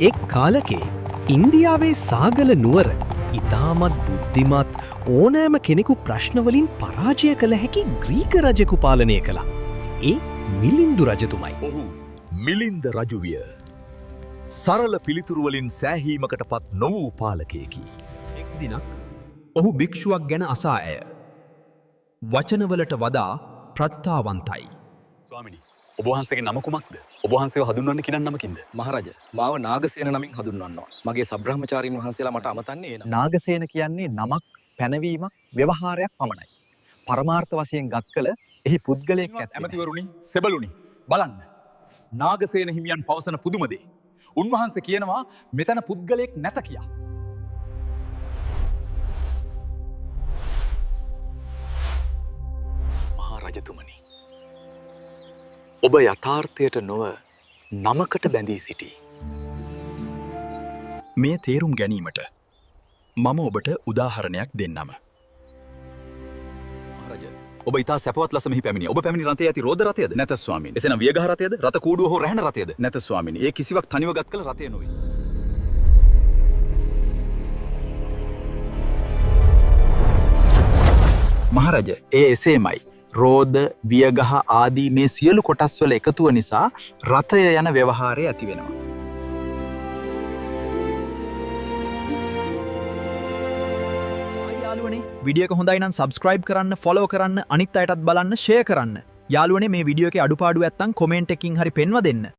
එක් කාලකේ ඉන්දියාවේ සාගල නුවර ඉතාමත් බුද්ධිමත් ඕනෑම කෙනෙකු ප්‍රශ්නවලින් පරාජය කළ හැකි ග්‍රීක රජෙකු පාලනය කළා. ඒ මිලින්දු රජතුමයි. ඔහු මිලින්ද රජුවිය. සරල පිළිතුරුවලින් සෑහීමකට පත් නොවූ පාලකයකි. එක් දිනක් ඔහු භික්ෂුවක් ගැන අසා ඇය. වචනවලට වඩා ප්‍රත්තාවන්තයි. ස්වාමිනී, ඔබ වහන්සේගේ නම කුමක්ද? ඔබ වහන්සේව හඳුන්වන්නේ කිනම් නමකින්ද? මහරජ, මාව නාගසේන නමින් හඳුන්වනවා. මගේ සබ්‍රහ්මචාරීන් වහන්සේලා මට අමතන්නේ ඒ නම. නාගසේන කියන්නේ නමක්, පැනවීමක්, ව්‍යවහාරයක් පමණයි. පරමාර්ථ වශයෙන් ගත් කළ එහි පුද්ගලයෙක් ඇත්තේ. ඇමතිවරුනි, සෙබළුනි, බලන්න. නාගසේන හිමියන් පවසන පුදුම දේ. උන්වහන්සේ කියනවා මෙතන පුද්ගලයෙක් නැත කියා. මහා රජතුමනි, ඔබ යථාර්ථයට නොව නමකට බැඳී සිටී. මේ තේරුම් ගැනීමට මම ඔබට උදාහරණයක් දෙන්නම. මහරජ, ඔබ ඉතා සැපවත් ලෙස මෙහි පැමිණියා. ඔබ පැමිණි රථයේ ඇති රෝද රථයද? නැත ස්වාමීනි. එසේනම් වියගහ රථයද? රථ කූඩුව හෝ රැහන රථයද? නැත ස්වාමීනි. ඒ කිසිවක් තනිව ගත් කළ රථය නොවේ. මහරජ, ඒ එසේමයි. රෝද, වියගහ ආදී මේ සියලු කොටස්වල එකතුව නිසා රථය යන ව්‍යවහාරය ඇති වෙනවා. යාළුවනේ, විඩියෝ එක හොඳයි නම් සබ්ස්ක්‍රයිබ් කරන්න, ෆොලෝ කරන්න, අනිත් අයටත් බලන්න, ෂෙයා කරන්න. යාළුවනේ, මේ වීඩියෝ එකේ අඩුපාඩු නැත්තම් කමෙන්ට් එකකින් හරි පෙන්වා දෙන්න.